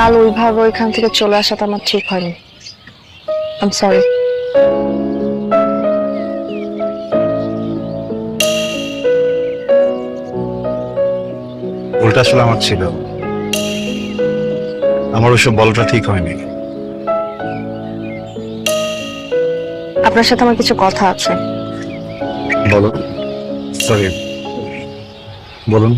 কাল ওইভাবে ওইখান থেকে চলে আসাটা আমার ঠিক হয়নি। I am sorry. ভুলটা আসলে আমার ছিল, আমার ওইসব বলাটা ঠিক হয়নি। আপনার সাথে আমার কিছু কথা আছে। বলো। সরি, বলুন।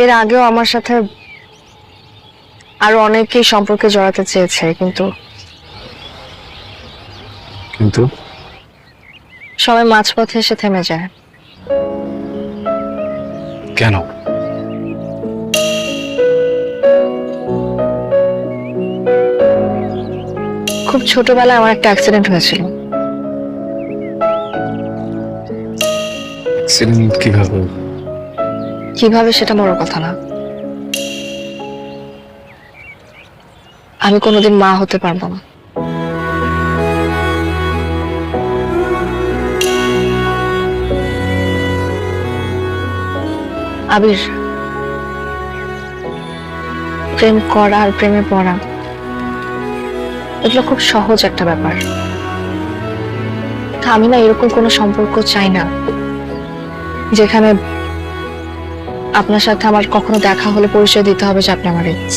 এর আগেও আমার সাথে আরো অনেকেই সম্পর্কে জড়াতে চেয়েছে, কিন্তু কিন্তু সবাই মাঝপথে এসে থেমে যায়। কেন? খুব ছোটবেলায় আমার একটা অ্যাক্সিডেন্ট হয়েছিল। অ্যাক্সিডেন্ট কিভাবে? কিভাবে সেটা বড় কথা না, আমি কোনোদিন মা হতে পারবো না। আবির, প্রেম করা আর প্রেমে পড়া এগুলো খুব সহজ একটা ব্যাপার। আমি না এরকম কোনো সম্পর্ক চাই না যেখানে আপনার সাথে আমার কখনো দেখা হলে পরিচয় দিতে হবে যে আপনি আমার এক্স।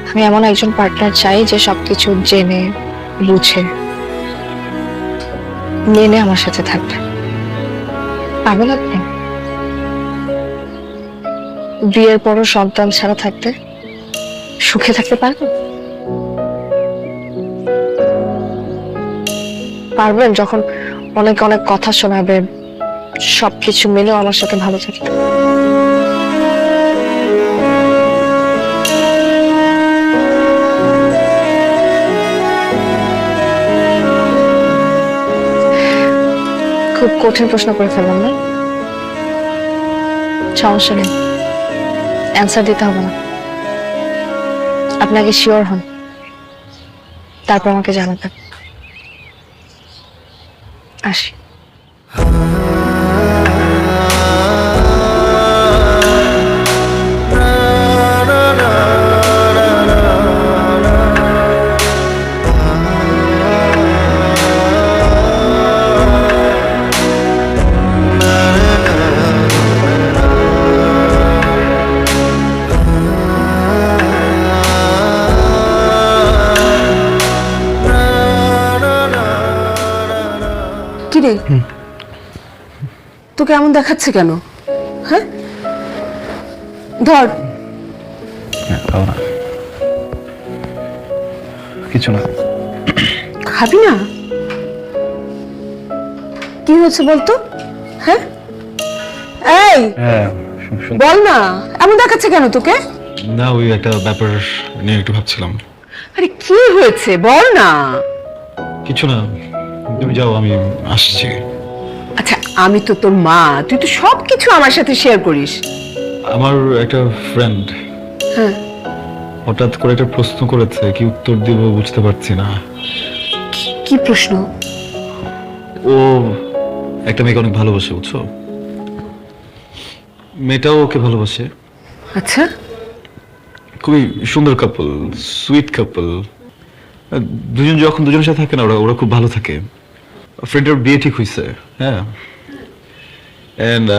আমি এমন একজন পার্টনার চাই যে সবকিছু জেনে বুঝে মেনে আমার সাথে থাকবে। পাবেন আপনি বিয়ের পরও সন্তান ছাড়া থাকতে, সুখে থাকতে পারবেন? পারবেন যখন অনেক অনেক কথা শোনাবে, সবকিছু মিলেও আমার সাথে ভালো থাকতে? খুব কঠিন প্রশ্ন করে ফেললাম না? সমস্যা নেই, অ্যান্সার দিতে হবে না। আপনাকে শিওর হন, তারপর আমাকে জানাবেন। আসি। কিরে, তোকে এমন দেখাচ্ছে কেন? হ্যাঁ, ধর। কিছু না। খাবি না? কি হয়েছে বলতো? হ্যাঁ, এই বল না, এমন দেখাচ্ছে কেন তোকে? না, ওই একটা ব্যাপার নিয়ে একটু ভাবছিলাম। আরে কি হয়েছে বল না। কিছু না, তুমি যাও, আমি আসছি। আচ্ছা, আমি তো তোর মা, তুই তো সবকিছু আমার সাথে শেয়ার করিস। আমার একটা ফ্রেন্ড হ্যাঁ, হঠাৎ করে একটা প্রশ্ন করেছে, কি উত্তর দিব বুঝতে পারছি না। কি প্রশ্ন? ও একটা মেয়েকে অনেক ভালোবাসে, বুঝছো? মেয়েটাও ওকে ভালোবাসে। আচ্ছা, খুবই সুন্দর কাপল, সুইট কাপল। দুজন যখন দুজনের সাথে থাকে না, ওরা ওরা খুব ভালো থাকে। ফ্রেন্ডের বিয়ে ঠিক হয়েছে, হ্যাঁ। এন্ড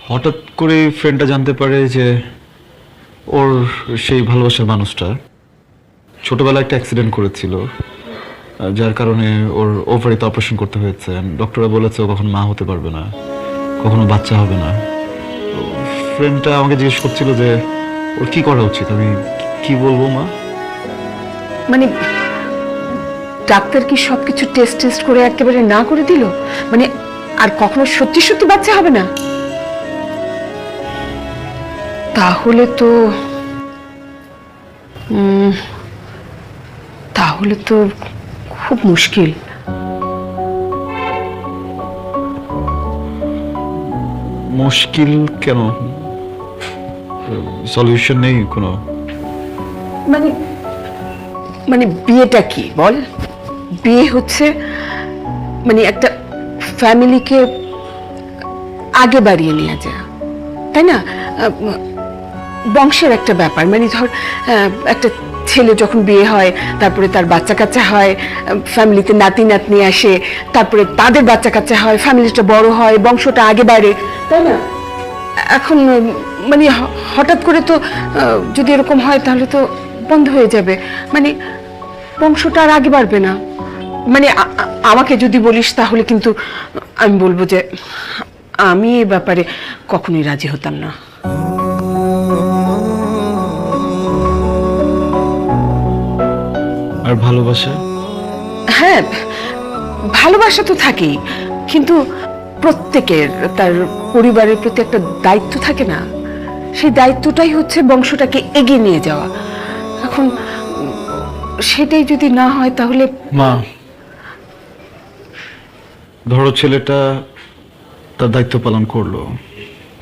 হঠাৎ করে ফ্রেন্ডটা জানতে পারে যে ওর সেই ভালোবাসার মানুষটা ছোটবেলায় একটা অ্যাক্সিডেন্ট করেছিল, যার কারণে ওর ওভারিতে অপারেশন করতে হয়েছে। ডক্টররা বলেছে ও কখনো মা হতে পারবে না, কখনো বাচ্চা হবে না। ফ্রেন্ডটা আমাকে জিজ্ঞেস করছিল যে ওর কি করা উচিত। আমি কি বলবো মা? মানে ডাক্তার কি সবকিছু টেস্ট টেস্ট করে একেবারে না করে দিল? মানে আর কখনো সত্যি সত্যি বাচ্চা হবে না? তাহলে তো তাহলে তো খুব মুশকিল। মুশকিল কেন? সলিউশন নেই কোনো? মানে মানে বিয়েটা কি বল? বিয়ে হচ্ছে মানে একটা ফ্যামিলিকে আগে বাড়িয়ে নিয়ে যায়, তাই না? বংশের একটা ব্যাপার, মানে ধর একটা ছেলে যখন বিয়ে হয়, তারপরে তার বাচ্চা কাচ্চা হয়, ফ্যামিলিতে নাতি নাতনি আসে, তারপরে তাদের বাচ্চা কাচ্চা হয়, ফ্যামিলিটা বড় হয়, বংশটা আগে বাড়ে, তাই না? এখন মানে হঠাৎ করে তো যদি এরকম হয় তাহলে তো বন্ধ হয়ে যাবে, মানে বংশটা আর আগে বাড়বে না। মানে আমাকে যদি বলিস তাহলে কিন্তু আমি বলবো যে আমি এ ব্যাপারে কখনোই রাজি হতাম না। আর ভালোবাসা? হ্যাঁ, ভালোবাসা তো থাকেই, কিন্তু প্রত্যেকের তার পরিবারের প্রতি একটা দায়িত্ব থাকে না? সেই দায়িত্বটাই হচ্ছে বংশটাকে এগিয়ে নিয়ে যাওয়া। এখন সেটাই যদি না হয় তাহলে মা, ধরো ছেলেটা তার দায়িত্ব পালন করলো,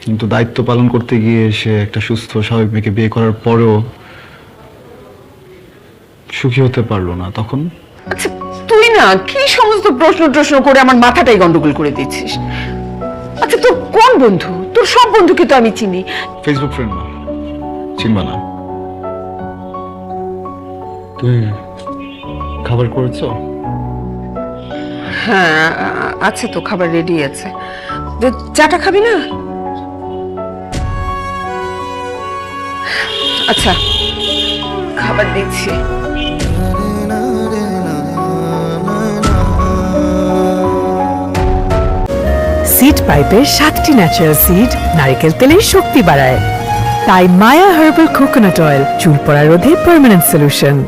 কিন্তু দায়িত্ব পালন করতে গিয়ে সে একটা সুস্থ স্বাভাবিক মেয়েকে বিয়ে করার পরেও সুখী হতে পারলো না, তখন? আচ্ছা, তুই না কি সমস্ত প্রশ্ন করে আমার মাথাটাই গন্ডগোল করে দিচ্ছিস। আচ্ছা, তোর কোন বন্ধু? তোর সব বন্ধুকে তো আমি চিনি। ফেসবুক ফ্রেন্ড না, চিনবা না? তুমি খাবার করেছো? হ্যাঁ, আছে তো, খাবার রেডি আছে। চাটা খাবি না? আচ্ছা, খাবার দিচ্ছি। সিড পাইপের 7টি ন্যাচারাল সিড নারকেল তেলের শক্তি বাড়ায়, তাই মায়া হার্বাল কোকোনাট অয়েল চুল পড়া রোধে পার্মানেন্ট সলিউশন।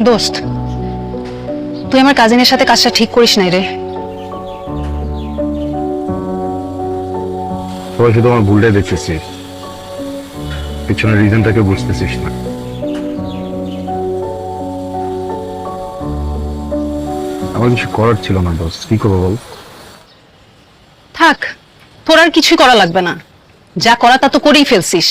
দোস্ত, তুই আমার কাজিনের সাথে কাজটা ঠিক করিস নাই রে। সবাই শুধু আমার ভুলটাই দেখতেছিস, পিছনের রিজনটাকে বুঝতেছিস না। আমার কিছু করার ছিল না দোস্ত, কি করবো বল? থাক, তোর আর কিছুই করা লাগবে না, যা করা তা তো করেই ফেলছিস।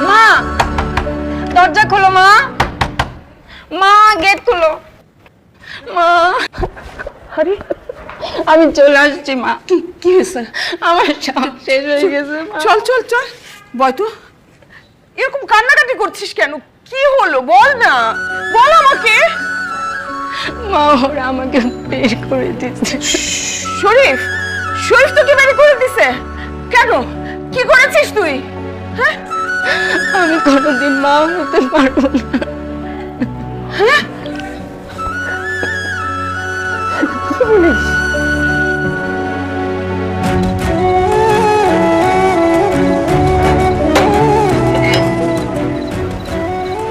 মা, দরজা খোলো মা। মা, গেট খোলো। মা, আরে, আমি চলে আসছি মা। কি হয়েছে? আমার সব শেষ হয়ে গেছে মা। চল চল চল, বয় তো। এরকম কান্নাকাটি করছিস কেন? কি হলো বল না, বল আমাকে। মা, ওরা আমাকে বের করে দিচ্ছে। শরীফ, শরীফ তোকে বের করে দিছে কেন? কি করেছিস তুই? হ্যাঁ, আমি কোনোদিন মা হতে পারবো না।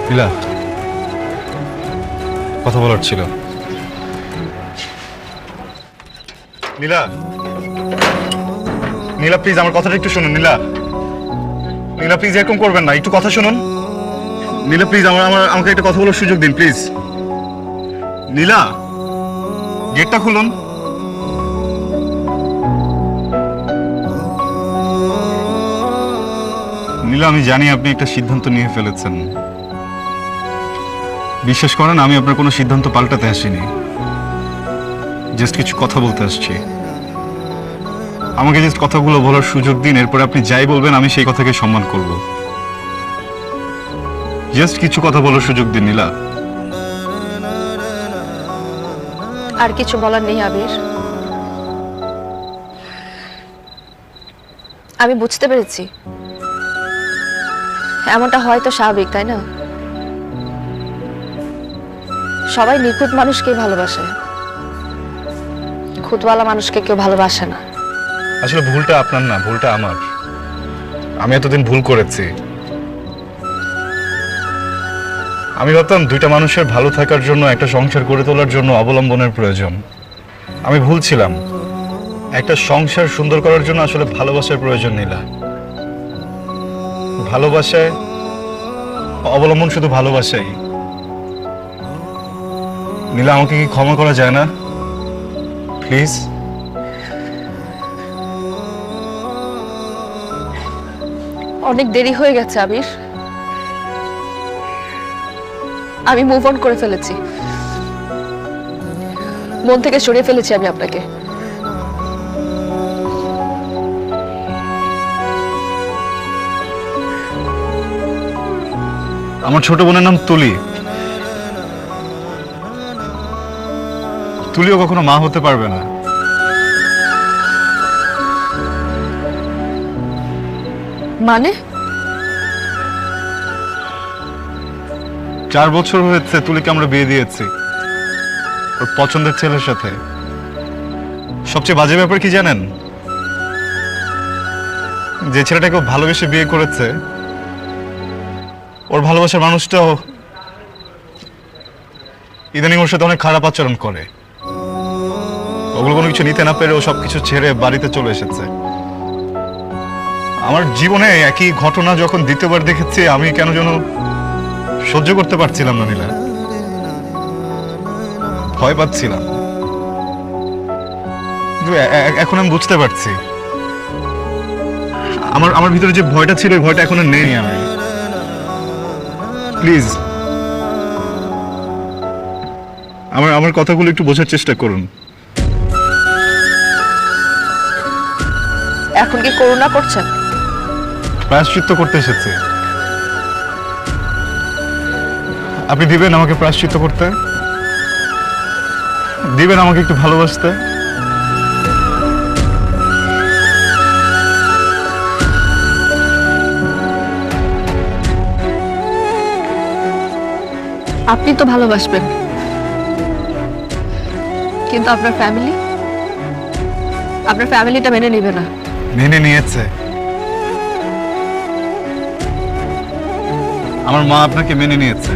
নীলা, কথা বলার ছিল। নীলা, নীলা প্লিজ আমার কথাটা একটু শুনুন। নীলা, নীলা প্লিজ এরকম করবেন না, একটু কথা শুনুন। নীলা প্লিজ আমাকে একটা কথা বলার সুযোগ দিন প্লিজ। নীলা, গেটটা খুলুন। নীলা, আমি জানি আপনি একটা সিদ্ধান্ত নিয়ে ফেলেছেন। বিশ্বাস করেন, আমি আপনার কোনো সিদ্ধান্ত পাল্টাতে আসিনি। জাস্ট কিছু কথা বলতে আসছি। আমাকে জাস্ট কথাগুলো বলার সুযোগ দিন, এরপরে আপনি যাই বলবেন আমি সেই কথাকে সম্মান করব। জাস্ট কিছু কথা বলার সুযোগ দিন নীলা। আর কিছু বলার নেই আবির। আমি বুঝতে পেরেছি এমনটা হয়তো স্বাভাবিক, তাই না? সবাই নিখুঁত মানুষকেই ভালোবাসে, খুঁতওয়ালা মানুষকে কেউ ভালোবাসে না। আসলে ভুলটা আপনার না, ভুলটা আমার। আমি এতদিন ভুল করেছি। আমি ভাবতাম দুইটা মানুষের ভালো থাকার জন্য, একটা সংসার গড়ে তোলার জন্য অবলম্বনের প্রয়োজন। আমি ভুল ছিলাম। একটা সংসার সুন্দর করার জন্য আসলে ভালোবাসার প্রয়োজন নীলা। ভালোবাসায় অবলম্বন শুধু ভালোবাসাই। নীলা, আমাকে কি ক্ষমা করা যায় না প্লিজ? অনেক দেরি হয়ে গেছে আবির, আমি মুভ অন করে ফেলেছি, মন থেকে সরিয়ে ফেলেছি আমি আপনাকে। আমার ছোট বোনের নাম তুলি। তুলিও কখনো মা হতে পারবে না। মানে 4 বছর হয়েছে তুলিকে আমরা বিয়ে দিয়েছি ওর পছন্দের ছেলের সাথে। সবচেয়ে বাজে ব্যাপার কি জানেন? যে ছেলেটাকে ও ভালোবেসে বিয়ে করেছে, ওর ভালোবাসার মানুষটাও ইদানিং ওর সাথে অনেক খারাপ আচরণ করে। ওগুলো কোনো কিছু নিতে না পেরে ও সবকিছু ছেড়ে বাড়িতে চলে এসেছে। আমার জীবনে একই ঘটনা যখন দ্বিতীয়বার দেখেছি, আমি কেন যেন সহ্য করতে পারছিলাম না নীলা। ভয় পাচ্ছিলাম। কিন্তু এখন আমি বুঝতে পারছি আমার ভিতরে যে ভয়টা ছিল, ওই ভয়টা এখন আর নেই। আমি প্লিজ আমার কথাগুলো একটু বোঝার চেষ্টা করুন। এখন কি করুণা করছেন? প্রায়শ্চিত্ত করতে এসেছে। আপনি দিবেন আমাকে প্রায়শ্চিত্ত করতে? দিবেন আমাকে একটু ভালোবাসতে? আপনি তো ভালোবাসবেন, কিন্তু আপনার ফ্যামিলিটা মেনে নেবে না। মেনে নিয়েছে। আমার মা আপনাকে মেনে নিয়েছে।